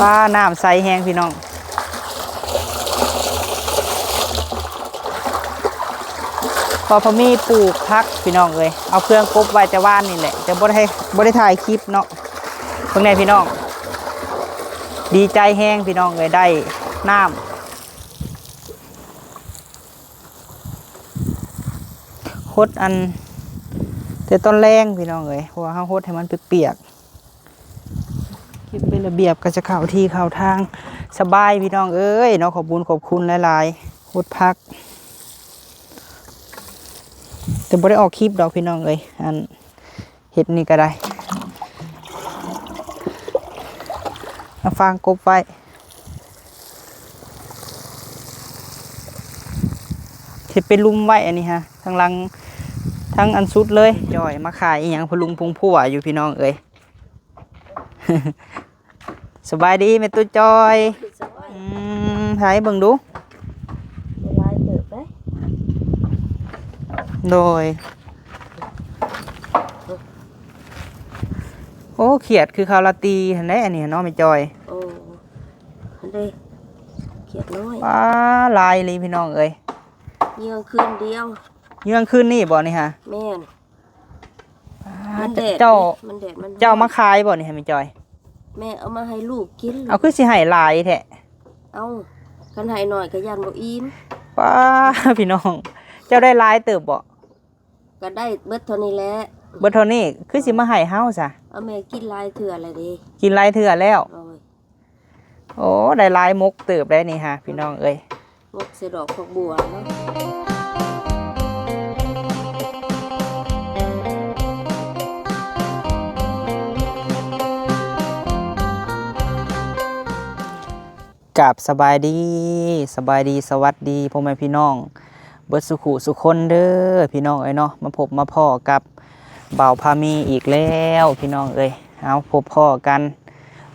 ว่าน้ำใสแห้งพี่น้องพอมีปลูกพักพี่น้องเลยเอาเครื่องกบไว้แต่ว่านนี่แหละจะบ่ได้ถ่ายคลิปเนาะเพิ่งไงพี่น้องดีใจแห้งพี่น้องเลยได้น้ำฮดอันแต่ต้นแรงพี่น้องเลยเพราะว่าเขาฮดให้มันเปียกๆคิดเป็นระเบียบก็จะเข้าที่เข้าทางสบายพี่น้องเอ้ยเนาะขอบคุณหลายๆฮดพักแต่บ่ได้ออกคลิปดอกพี่น้องเลยอันเห็ดนี่ก็ได้มาฟางกบไว้เห็ดเป็นลุมไว้อันนี้ฮะทั้งลังทั้งอันสุดเลยจ่อยมาขายอย่างพลุงพุงผัวอยู่พี่น้องเอ้ย สบายดีแม่ตุ้ยจอยถ่ายเบิ่งดูโดยโอ้เขียดคือคาราตีเห็นไหมอันนี้เนาะไม่จอยโอ้อันนี้เขียดน้อยว้าลายเลยพี่น้องเอ้ยเยื่อคืนเดียวเยื่อคืนนี่บ่นี่ฮะแม่นเจ้ามันแดดมันเจ้ามาขายบ่นี่ฮะไม่จอยแม่เอามาให้ลูกกินเอาคือสิให้ลายแท้เอากันให้หน่อยก็ยันบ่อิ่มว้าพี่น้องเจ้าได้ลายเติบบ่ก็ได้เบิดเท่านี้แหละเบิดเท่านี้คือสิมาให้เฮาซะเอาแม่กินลายเถื่ออะไรดีกินลายเถื่อแล้วโอ้ได้ลายมกเติบได้นี่ฮะพี่น้องเอ้ยมกเสดอกพวกบัวเนาะกับสบายดีสวัสดีพ่อแม่พี่น้องเบิดสุขุสุคนเด้อพี่น้องเอ้ยเนาะมาพบมาพ่อกับบ่าวพามีอีกแล้วพี่น้องเอ้ยเอาพบพ่อกัน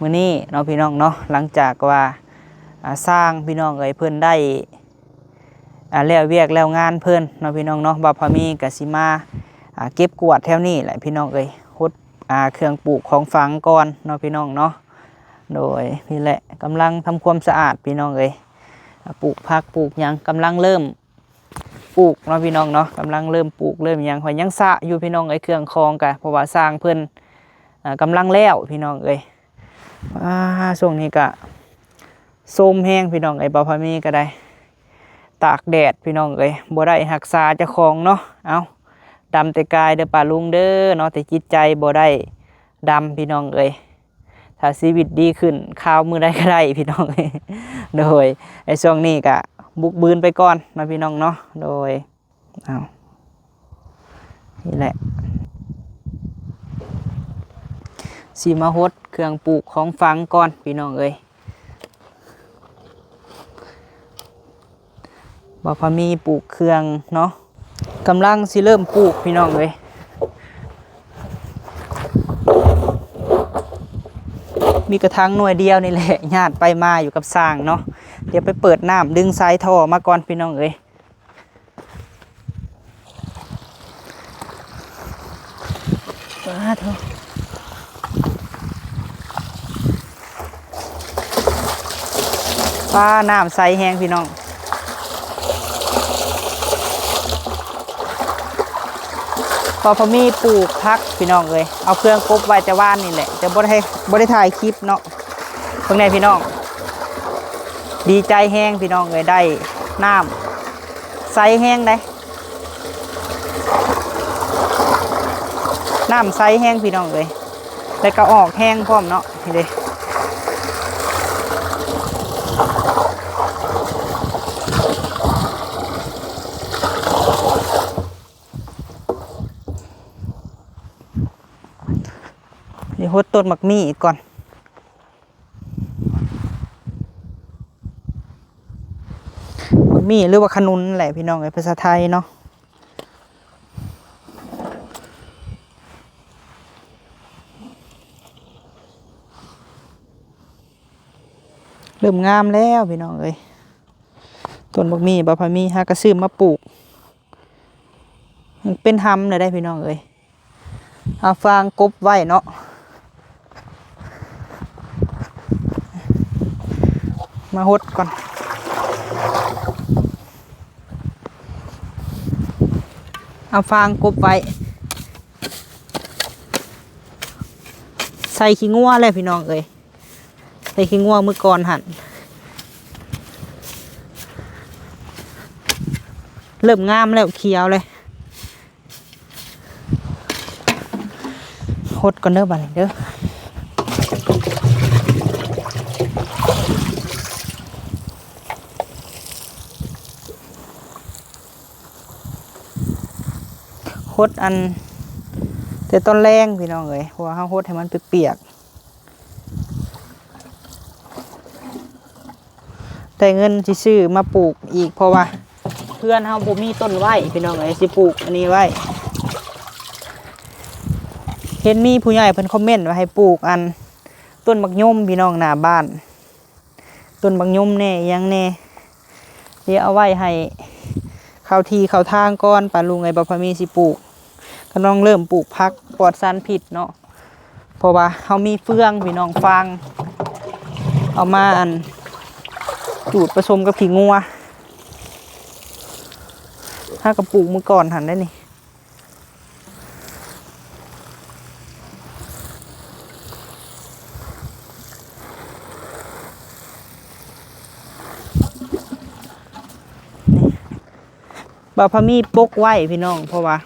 มื้อนี้เนาะพี่น้องเนาะหลังจากว่าสร้างพี่น้องเอ้ยเพิ่นได้แล้วเวียกแล้วงานเพิ่นเนาะพี่น้องเนาะบ่าวพามีก็สิมาเก็บกวาดแถวนี้แหละพี่น้องเอ้ยฮดเครื่องปลูกของฝังก่อนเนาะพี่น้องเนาะโดยพี่แหละกำลังทำความสะอาดพี่น้องเอ้ยปลูกผักปลูกหยังกำลังเริ่มปลูกเนาะพี่น้องเนาะกำลังเริ่มปลูกเริ่มหยังหอยยังสะอยู่พี่น้องเอ้ยเครื่องคองกะเพราะว่าสร้างเพิ่นกำลังแล้วพี่น้องเอ้ยช่วงนี้ก็โซมแห้งพี่น้องเอ้ยบ่พอมีก็ได้ตากแดดพี่น้องเอ้ยบ่ได้รักษาเจ้าของเนาะเอาดำแต่กายเด้อป่าลุงเด้อเนาะแต่จิตใจบ่ได้ดำพี่น้องเอ้ยถ้าชีวิตดีขึ้นข้าวมือได้ก็ได้พี่น้องโดยไอ้ช่วงนี้ก็บุกบืนไปก่อนนะพี่น้องเนาะโดยเอานี่แหละสีมาฮดเครื่องปลูกของฝังก่อนพี่น้องเอ้ยบ่พอมีปลูกเครื่องเนาะกำลังสิเริ่มปลูกพี่น้องเอ้ยมีกระถางหน่วยเดียวนี่แหละญาติไปมาอยู่กับสร้างเนาะเดี๋ยวไปเปิดน้ำดึงสายท่อมาก่อนพี่น้องเอ้ยป้าน้ำใสแห้งพี่น้องพอมีปลูกพักพี่น้องเลยเอาเครื่องกบไว้แต่ว่านนี่แหละจะบ่ได้ถ่ายคลิปเนาะเพิ่งไงพี่น้องดีใจแห้งพี่น้องเลยได้น้ำใสแห้งได้น้ำใสแห้งพี่น้องเลยแล้วก็ออกแห้งพร้อมเนาะนี่เลยเดี๋ยวฮดต้นหมักมี่อีกก่อนหมักมี่หรือว่าขนุนแหละพี่น้องในภาษาไทยเนาะเริ่มงามแล้วพี่น้องเอ้ยต้นหมักมี่บ่พามีฮากระซื้อมาปลูกเป็นทำเลยได้พี่น้องเอ้ยเอาฟางกบไว้เนาะ มาหดก่อนเอาฟางกบไว้ใส่ขี้งัวเลยพี่น้องเอ้ยใส่ขี้งัวมือก่อนหั่นเริ่มงามแล้วเขียวเลยหดก่อนเด้อบัดนี้เด้อหดอันแต่ต้นแรงพี่น้องเอ้ยเพราะว่าเฮาหดให้มันเปียกๆแต่เงินสิซื้อมาปลูกอีกเพราะว่าเพื่อนเฮาบ่มีต้นไว้พี่น้องเอ้ยสิปลูกอันนี้ไว้เห็นมีผู้ใหญ่เพิ่นคอมเมนต์ว่าให้ปลูกอันต้นบักยมพี่น้องหน้าบ้านต้นบักยมแน่อิหยังแน่เดี๋ยวเอาไว้ให้เข้าที่เข้าทางก่อนป้าลุงไอ้บ่พามีสิปลูกก็น้องเริ่มปลูกผักปลอดสารพิษเนาะเพราะว่าเฮามีเฟืองพี่น้องฟางเอามาอันจูดผสมกับขี้งัวถ้ากับปลูกมือก่อนหันได้นี่บ่าวพามีปกไว้พี่น้องเพราะว่า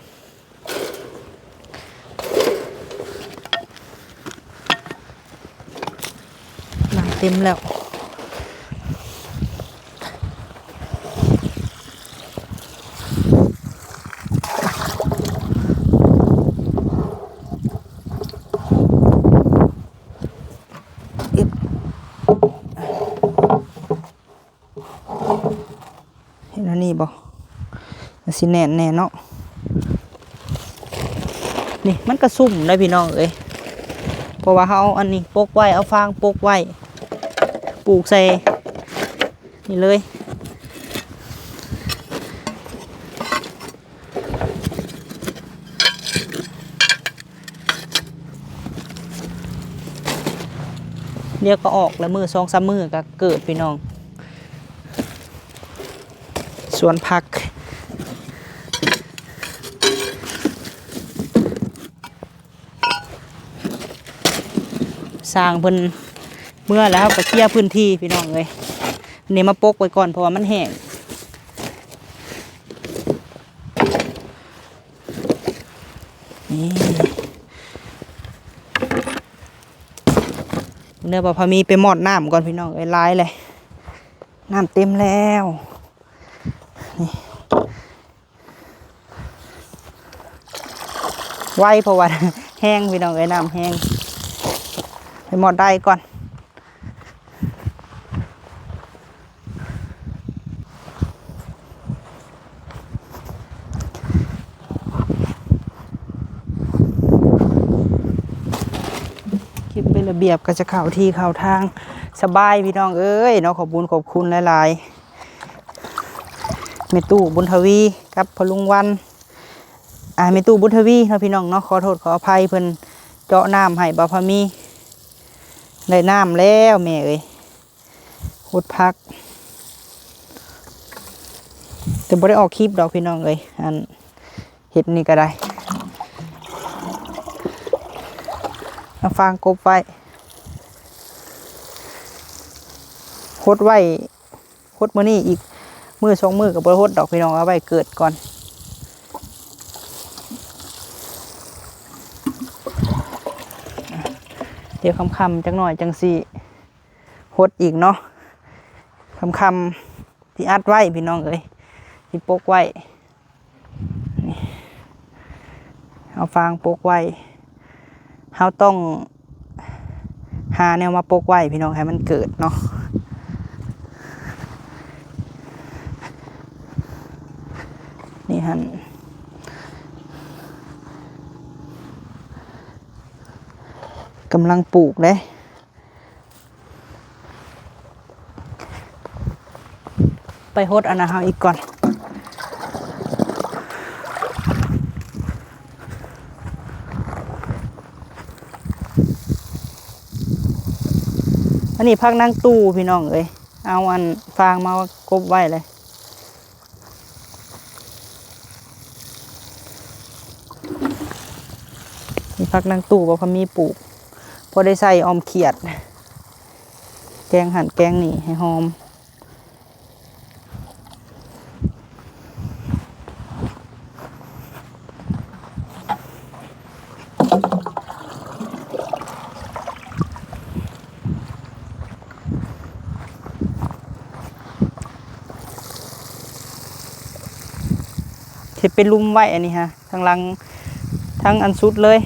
น้ำเต็มแล้วเห็นอันนี้บ่สิแน่นแน่เนาะนี่มันกระซุ่มได้พี่น้องเอ้ยเพราะว่าเขาเอาอันนี้ปกไว้เอาฟางปกไว้ปลูกใส่นี่เลยเดี๋ยวก็ออกแล้วมือ2-3 มือก็เกิดพี่น้องสวนผักสร้างเพิ่นเมื่อแล้วก็เคลียร์พื้นที่พี่น้องเลยนี่มาปกไว้ก่อนเพราะว่ามันแห้งนี่เนื้อปลาพามีไปหมอดน้ำก่อนพี่น้องเอ้ยลายเลยน้ำเต็มแล้วนี่ไวเพราะว่าแห้งพี่น้องเอ้ยน้ำแห้งไปหมดได้ก่อนคิดเป็นระเบียบก็จะเข่าที่เข่าทางสบายพี่น้องเอ้ยเนาะขอบบุญขอบคุณหลายๆเมตู้บุญทวีกับพลุงวันเมตู้บุญทวีเนาะพี่น้องเนาะขอโทษขออภัยเพิ่นเจาะน้ำให้บ่าวพามีได้น้ำแล้วแม่เอ้ยหดพักแต่บ่ได้ออกคลิปดอกพี่น้องเอ้ยอันเห็ดนี่ก็ได้เอาฟางกบไว้หดไว้หดมื้อนี้อีกมือ2 มือกับบ่หดดอกพี่น้องเอาไว้เกิดก่อนเดี๋ยวคำๆจังหน่อยจังสิหดอีกเนาะคำที่อัดไว้พี่น้องเอ้ยที่ปกไว้เอาฟางปกไว้เราต้องหาแนวมาปกไว้พี่น้องให้มันเกิดเนาะนี่ฮั่นกำลังปลูกเลยไปหดอันนะเฮาอีกก่อนอันนี้พักนั่งตู้พี่น้องเอ้ย เอาอันฟางมากบไว้เลยมีพักนางตู่บ่พอมีปลูกพอได้ใส่ออมเขียดแกงหั่นแกงนี่ให้หอมเห็ดเป็นลุมไว้อันนี้ฮะทางหลังทั้งอันสุดเลย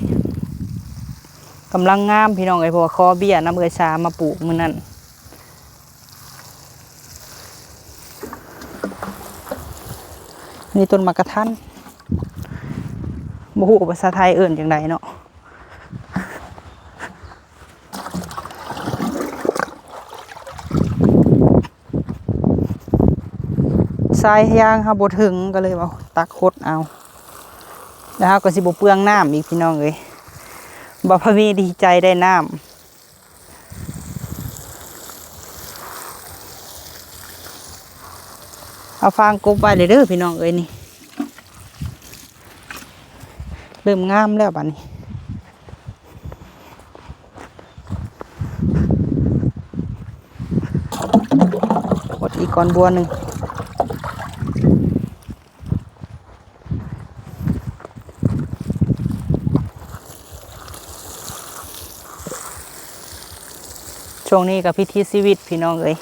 กำลังงามพี่น้องไอ้พวกคอเบี้ยน้ำเอือชามาปลูกมื้อนั้นนี่ต้นมะกะทันบ่ฮู้ภาษาไทยเอิ้นจังไดเนาะทรายยางเฮาบ่ถึงก็เลยว่าตักคดเอาแล้วเฮาก็สิบ่เปลืองน้ำอีกพี่น้องเอ้ยบ่พอมีดีใจได้น้ำเอาฟางกบไว้เด้อพี่น้องเอ้ยนี่เริ่มงามแล้วบัดนี้กดอีกก้อนบัวหนึ่งช่วงนี้กับพิธีชีวิตพี่น้องเอ้ย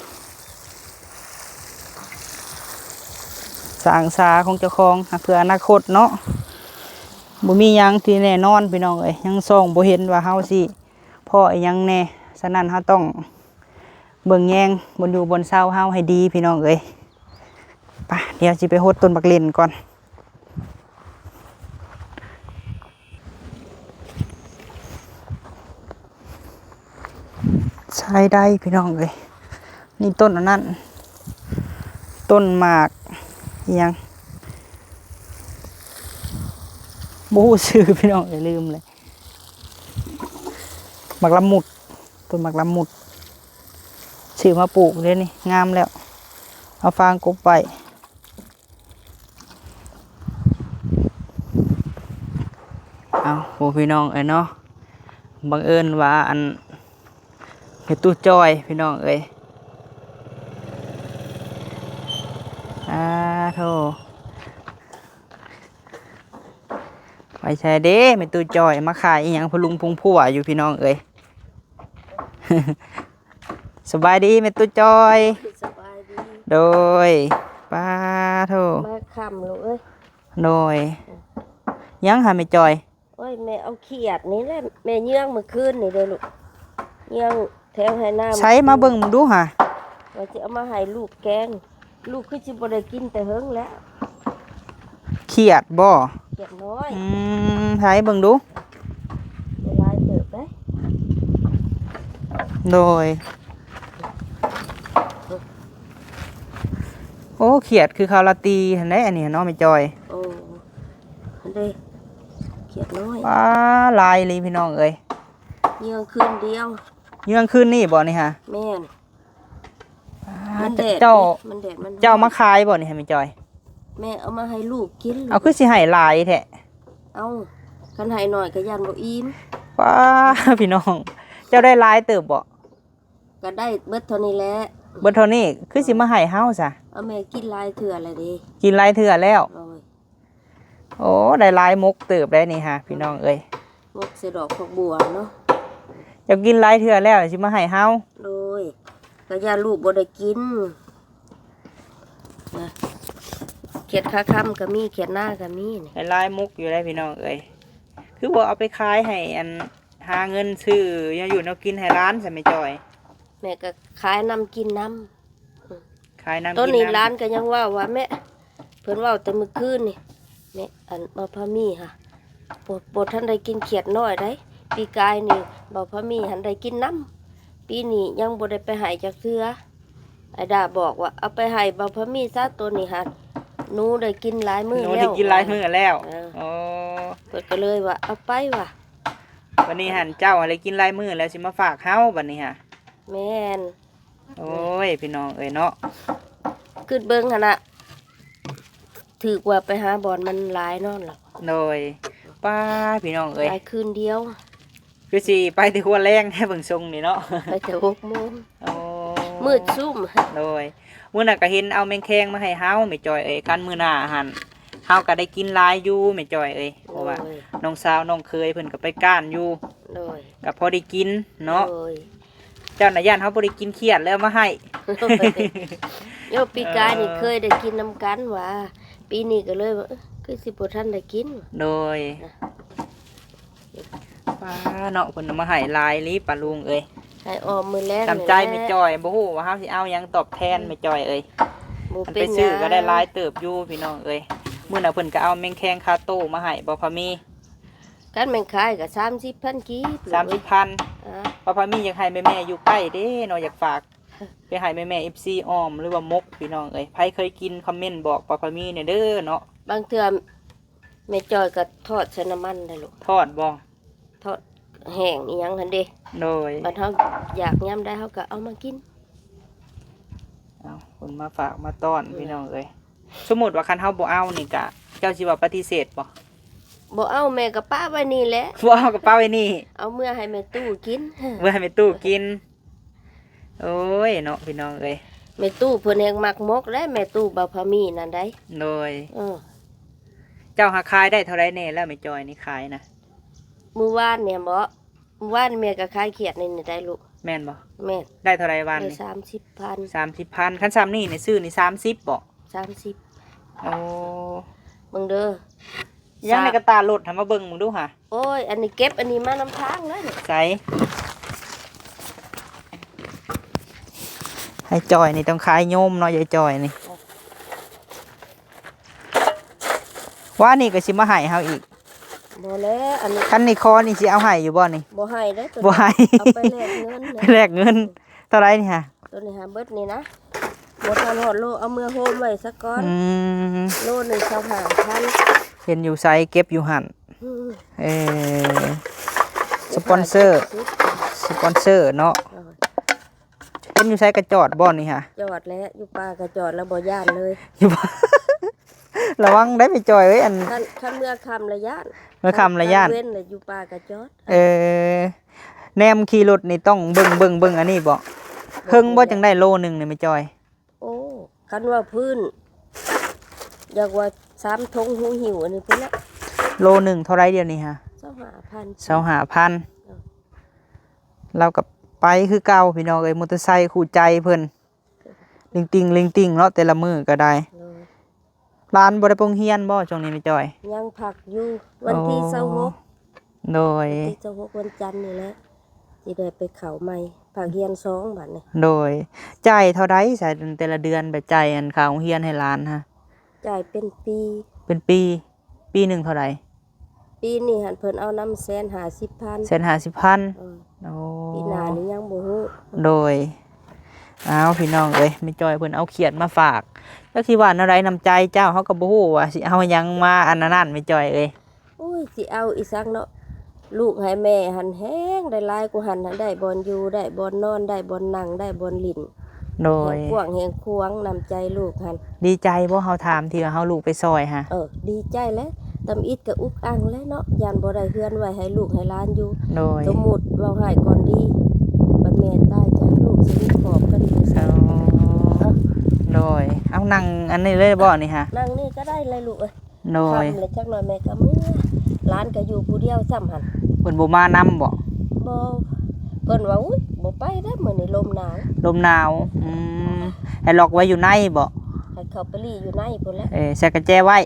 สร้างสาของเจ้าของเพื่ออนาคตเนาะบ่มีหยังที่แน่นอนพี่น้องเอ้ยยังส่องบ่เห็นว่าเฮาสิพ่ออีหยังแน่ฉะนั้นเฮาต้องเบิ่งแยงบนอยู่บนเสาเฮาให้ดีพี่น้องเอ้ยไปเดี๋ยวสิไปโหดต้นบักเล่นก่อนใช้ได้พี่น้องเอ้ยนี่ต้นอันนั้นต้นหมากอิหยังบ่ฮู้ชื่อพี่น้องอย่าลืมเลยหมากละมุดต้นหมากละมุดซื้อมาปลูกเลยนี่งามแล้วเอาฟางกบไปเอาโหพี่น้องเอ้ยเนาะบังเอิญว่าอันเฮ็ดตู้จอยพี่น้องเอ้ยโธ่ไปใช่เด้เฮ็ดตู้จอยมาขายอีหยังพลุงพุงผัวอยู่พี่น้องเอ้ย สบายดีเฮ็ดตู้จอยสบายดีโดยป้าโธ่มาคำลูกเอ้ยโดยยังหาไม่จอยโอ้ยแม่เอาเขียดนี่แหละแม่เยื่องเมื่อคืนนี่เด้อลูกเยื่องแถวให้น้ำใช้มาเบิ่งมึงดูหะว่าจะเอามาให้ลูกแกงลูกคือสิบ่ได้กินแต่เฮิงแล้วเขียดบ่เขียดน้อยใช้เบิ่งดูเวลาเติบได้โดยโอ้เขียดคือคาวลาตีเห็นไหมอันนี้เนาะไม่จอยโอ้อันนี้เขียดน้อยว้าลายเลยพี่น้องเอ้ยเยื่องคืนเดียวเยื่องคืนนี่บ่นี่ฮะแม่นมันแดดเจ้ามันแดดมันเจ้ามาขายบ่นี่ฮะไม่จอยแม่เอามาให้ลูกกินเอาคือสิให้ลายแท้เอาคันให้หน่อยก็ยันบ่อิ่มว้าพี่น้องเจ้าได้ลายเติบบ่ก็ได้เบิดเท่านี้แหละเบิดเท่านี้คือสิมาให้เฮาซะเอาแม่กินลายเถื่ออะไรดิกินลายเถื่อแล้วโอ้ได้ลายมกเติบได้นี่ฮะพี่น้องเอ้ยมกเสดอกพวกบัวเนาะอยากกินลายเถื่อแล้วสิมาให้เฮาโดยก็ย่าลูกบ่ได้กินนะเขียดขาค่ำก็มีเขียดหน้าก็มีนี่ให้ลายมกอยู่ได้พี่น้องเอ้ยคือบ่เอาไปขายให้อันหาเงินซื้อยังอยู่แนวกินให้ร้านใช่ไหมจอยแม่ก็ขายน้ำกินน้ำขายน้ำกินน้ำต้นนี้ร้านก็ยังว่าแม่เพิ่นว่าแต่มื้อคืนนี่แม่อันบ่พามีค่ะบ่ทันได้กินเขียดน้อยได้ปีกายนี่บ่พามีหันได้กินน้ำปีนี้ยังบ่ได้ไปให้จักเทื่อไอ้ดาบอกว่าเอาไปให้บ่พามีซะตัวนี้ค่ะหนูได้กินหลายมื้อแล้วหนูได้กินหลายมื้อแล้วโอ้เพิ่นก็เลยว่าเอาไปว่ะวันนี้หันเจ้าอะไรกินหลายมื้อแล้วสิมาฝากเฮาบัดนี้ฮะแม่น โอ้ยพี่น้องเอ้ยเนาะ ขึ้นเบิ่งหั่นน่ะถือว่าไปหาบอนมันหลายนอนหลับ โดยป้าพี่น้องเอ้ย หลายคืนเดียว คือสิไปที่หัวแรงให้เบิ่งทรงนี่เนาะ ไปแต่6 โมง โอ้ มืดซุ่ม โดยมื้อน่ะก็เห็นเอาแมงแคงมาให้เฮาแม่จอยเอ้ยคันมื้อหน้าหั่นเฮาก็ได้กินหลายอยู่แม่จอยเอ้ยเพราะว่าน้องสาวน้องเคยเพิ่นก็ไปก้านอยู่ โดย ก็พอได้กินเนาะ โดย เจ้าน่ะย่านเฮาบ่ได้กินเครียดแล้วมาให้ โยปีกายนี่เคยได้กินน้ำกันว่าปีนี้ก็เลยว่าคือสิบ่ทันได้กิน โดยป้าเนาะเพิ่นเอามาให้หลายลิปลาลุงเอ้ย ให้ออมมื้อแรก ตามใจแม่จอยบ่ฮู้ว่าเฮาสิเอาหยังตอบแทนแม่จอยเอ้ย บ่ มัน เป็ ไป น ซื้อ หยัง ก็ได้หลายเติบอยู่พี่น้องเอ้ยมื้อน่ะเพิ่นก็เอาแมงแคงคาโต้มาให้บ่พอมี กันแม่งขายก็30,000กีบ 30,000 อ่า บ่พอมีอยากให้แม่ๆอยู่ใกล้เด้เนาะอยากฝากไปให้แม่ๆ FC อ้อมหรือว่ามกพี่น้องเอ้ยไผเคยกินคอมเมนต์บอกบ่พอมีเนี่ยเด้อเนาะ บางเทื่อแม่จอยก็ทอดใส่น้ำมันได้ลูก ทอดบ่ ทอดแห้งอีหยังหั่นเด้ โดย บัดเฮาอยากยามได้เฮาก็เอามากิน เอาเพิ่นมาฝากมาต้อนพี่น้องเอ้ยสมมุติว่าคันเฮาบ่เอานี่ก็เจ้าสิว่าปฏิเสธบ่ บ่เอาแม่ก็ป้าไว้นี่แหละ บ่เอากระเป๋าไว้นี่ เอาเมื่อให้แม่ตู้กิน เมื่อให้แม่ตู้กินโอ้ยเนาะพี่น้องเอ้ย แม่ตู้เพิ่นแฮงมักมกและแม่ตู้บ่พามีนั่นได้ โดย เออ เจ้าหาขายได้เท่าไรแน่แล้วแม่จอยนี่ขายนะ มื้อวานเนี่ยบ่มื้อวานแม่ก็ขายเขียดนี่ได้ลูก แม่นบ่ แม่น ได้เท่าไรวัน ได้ นี่ 30,000 30,000คันซ้ำนี่ในซื้อนี่30บ่ 30 โอ้ เบิ่งเด้อ ยังในกระตาลดทำมาเบิ่งมึงดูค่ะ โอ้ยอันนี้เก็บอันนี้มานำทางแล้วนี่ ใส่ให้จอยนี่ต้องขายโยมเนาะยายจอยนี่ว่านี่ก็สิมาให้เฮาอีก บ่แล้วอันนี้ คันนี่คอนี่สิเอาให้อยู่บ่นี่ บ่ให้เด้อตัว บ่ให้ เอาไปแลกเงิน ไป นะ แลกเงินเท่าไรนี่ค่ะ ตัวนี้หาเบิดนี่นะบ่ทันฮอดโลเอามือโฮมไว้ซะก่อน อืม โลหนึง25,000 เห็นอยู่ไซเก็บอยู่หั่น อืม เออสปอนเซอร์เนาะเห็นอยู่ไซกระจอดบ่นี่ค่ะ จอดแล้วอยู่ป่าก็จอดแล้วบ่ย่านเลย อยู่บ่ ระวังได้ไปจอยเอ้ยอัน คันเมื่อคำระยะ เมื่อคำระยะ เว้นเลยอยู่ป่าก็จอด เออแนมขี่รถนี่ต้องเบิ่งอันนี้บ่เฮิงบ่จังได้โลนึงนี่ไม่จอย โอ้คันว่าพื้นอยากว่า3ทงหูหิวอันนี้พุ่นละ โลนึงเท่าไรเดียวนี่ฮะ 25,000 25,000เรากับไปคือเก่าพี่น้องเอ้ยมอเตอร์ไซค์คู่ใจเพิ่นลิงติงเนาะแต่ละมื้อก็ได้ เลย ร้านบ่ได้ปงเฮียนบ่ช่วงนี้ไม่จอย ยังพักอยู่วันที่ อ๋อ 26 โดย ที่26วันจันทร์นี่แหละสิได้ไปเข้าใหม่ภาคเรียน2บัดนี้ โดยจ่ายเท่าไรใส่แต่ละเดือนไปจ่ายอันค่าโรงเรียนให้หลานฮะ จ่ายเป็นปี เป็นปีหนึงเท่าไร ปีนี้หันเพิ่นเอานำ150,000 150,000 เออ โอ้ ปีหน้านี่ยังบ่ฮู้ โดยเอาพี่น้องเอ้ยไม่จอยเพิ่นเอาเขียดมาฝากก็สิว่าอะไรนำใจเจ้าเฮาก็บ่ฮู้ว่าสิเอาหยังมาอันนั้นไม่จอยเอ้ย โอ้ยสิเอาอีสักเนาะลูกให้แม่หันแห้งได้หลายกูหันได้บอนอยู่ได้บอนนอนได้บอนนั่งได้บอนลิ้น โด แห ย งกว้างแหงควงนำใจลูกหัน ดีใจบ่เฮาถามที่ว่าเฮาลูกไปซอยฮะ ดีใจแล้วตำอิดกับอุกอังแล้วเนาะยานบ่ได้เฮือนไว้ให้ลูกให้หล้านอยู่ โดย สมมุติเว้าให้ก่อนดีบัดแม่ตายจ้ะลูกสิมีขอบกันอยู่ เอาโดยเอานั่งอันนี้เลยบ่นี่ฮะ นั่งนี่ก็ได้เลยลูกเอ้ย โดย ทำเลยจักหน่อยแม่ก็มื้อหลานก็อยู่ผู้เดียวซ้ำหั่น เพิ่นบ่มานํบ่ บ่เพิ่นว่าอุ๊ยบ่ไปเด้อมื้อนี้ลมหนาว ลมหนาวให้ล็อกไว้อยู่ในบ่ ให้เขาไปรีอยู่ในพุ่นแหละ ใส่กระแจไว้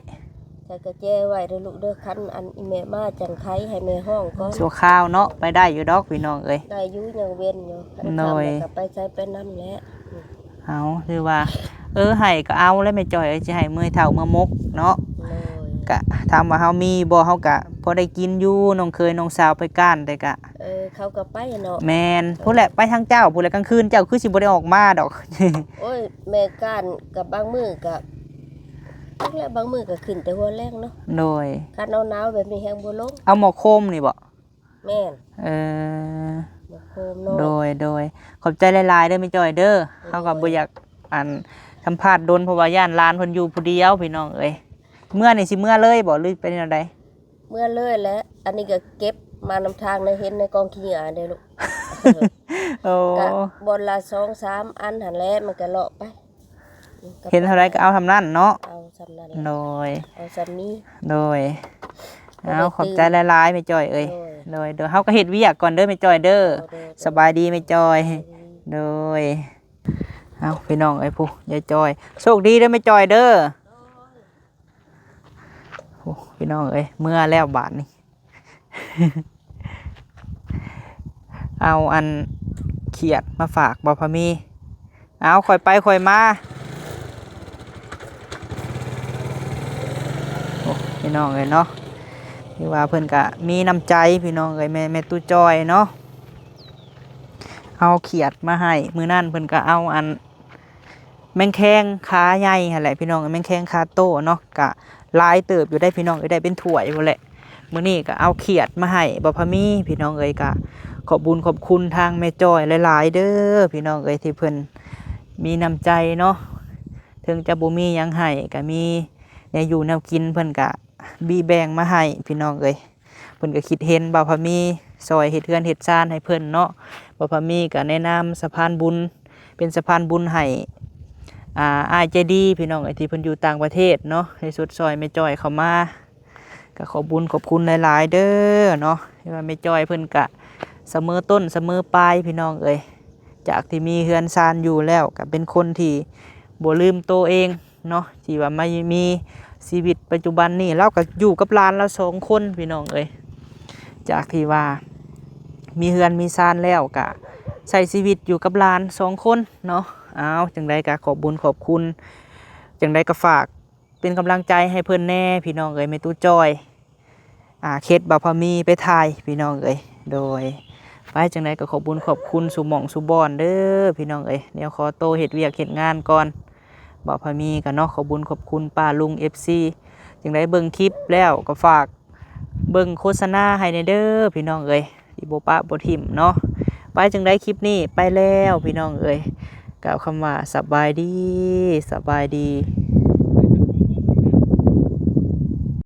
ใส่กระแจไว้เด้อลูกเด้อคันอันอีแม่มาจังไคให้แม่ห้องก่อน ชั่วคราวเนาะไปได้อยู่ดอกพี่น้องเอ้ย ได้อยู่ยังเว้นอยู่คัน หน่อย ทำแล้วก็ไปใช้ไปนำแหละ เอาคือว่า ให้ก็เอาแล้วไม่จ่อยสิให้มื้อเฒ่ามื้อมกเนาะ เลย กะถามว่าเฮามีบ่เฮากะพอได้กินอยู่น้องเคยน้องสาวไปก้านแต่กะ เขาก็ไปเนาะ แม่นพู้นแหละไปทางเจ้าพู้นแหละกลางคืนเจ้าคือสิบ่ได้ออกมาดอก โอ้ยแม่ก้านกับบางมือกับแล้วบางมือก็ขึ้นแต่หัวแรงเนาะ โดย คันหนาวๆแบบนี้แฮงบ่ลง เอาหมอโคมนี่บ่ แม่น เออ บ่โคมเนาะ โดย โดยขอบใจหลายๆเด้อแม่จ้อยเด้อเฮาก็บ่อยากอันสัมภาษณ์โดนเพราะว่าย่านหลานเพิ่นอยู่ผู้เดียวพี่น้องเอ้ยเมื่อนี่สิเมื่อเลยบ่หรือเป็นจังได เมื่อเลยแล้วอันนี้ก็เก็บมานำทางในเห็นในกองขี้หญ้าเด้อลูก โอ้ ก็บนละ2-3 อันหันแหละมันก็เลาะไป เห็นเท่าไรก็เอาทำนั่นเนาะ เอาสำนั้น โดย เอาสำนี้ โดยเอาขอบใจหลายๆแม่จ้อยเอ้ย โดย โดยเฮาก็เฮ็ดเวียกก่อนเด้อแม่จ้อยเด้อ โดย สบายดีแม่จ้อย โดยเอาพี่น้องเอ้ยผู้ยายจ้อยโชคดีเด้อแม่จ้อยเด้อโอ้พี่น้องเอ้ยเมื่อแล้วบาทนี่ เอาอันเขียดมาฝากบ่พะมีเอาค่อยไปค่อยมาโอ้พี่น้องเอ้ยเนาะที่ว่าเพิ่นก็มีน้ำใจพี่น้องเอ้ยแม่ตู้จอยเนาะเอาเขียดมาให้มื้อนั้นเพิ่นก็เอาอันแมงแคงขาใหญ่หั่นแหละพี่น้องแมงแคงขาโตเนาะก็หลายเติบอยู่ได้พี่น้องเอ้ยได้เป็นถ้วยพุ่นแหละมื้อนี้ก็เอาเขียดมาให้บ่พะมีพี่น้องเอ้ยก็ขอบบุญขอบคุณทางแม่จ้อยหลายๆเด้อพี่น้องเอ้ยที่เพิ่นมีน้ำใจเนาะถึงจะบ่มีหยังให้ก็มีแนวอยู่แนวกินเพิ่นก็บีแบ่งมาให้พี่น้องเอ้ยเพิ่นก็คิดเห็นบ่พะมีซอยเฮ็ดเฮือนเฮ็ดซ่านให้เพิ่นเนาะบ่พะมีก็แนะนำสะพานบุญเป็นสะพานบุญให้อ้ายใจดีพี่น้องไอ้ที่เพิ่นอยู่ต่างประเทศเนาะให้สุดซอยแม่จ้อยเข้ามาก็ขอบุญขอบคุณหลายๆเด้อเนาะที่ว่าแม่จ้อยเพิ่นก็เสมอต้นเสมอปลายพี่น้องเอ้ยจากที่มีเฮือนซานอยู่แล้วก็เป็นคนที่บ่ลืมตัวเองเนาะที่ว่ามามีชีวิตปัจจุบันนี้เราก็อยู่กับหลานเรา2 คนพี่น้องเอ้ยจากที่ว่ามีเฮือนมีซานแล้วก็ใช้ชีวิตอยู่กับหลาน2 คนเนาะเอาจังใดก็ขอบบุญขอบคุณจังใดก็ฝากเป็นกำลังใจให้เพิ่นแน่พี่น้องเอ้ยแม่ตู้จอยเคสบ่พอมีไปถ่ายพี่น้องเอ้ยโดยไปจังใดก็ขอบบุญขอบคุณสู่หม่องสู่บอนเด้อพี่น้องเอ้ยเดี๋ยวขอโตเฮ็ดเวียกเฮ็ดงานก่อนบ่พอมีก็เนาะขอบบุญขอบคุณป้าลุง FC จังใดเบิ่งคลิปแล้วก็ฝากเบิ่งโฆษณาให้ในเด้อพี่น้องเอ้ยที่บ่ปะบ่ทิ่มเนาะไปจังใดคลิปนี้ไปแล้วพี่น้องเอ้ยกล่าวคำว่าสบายดีสบายดี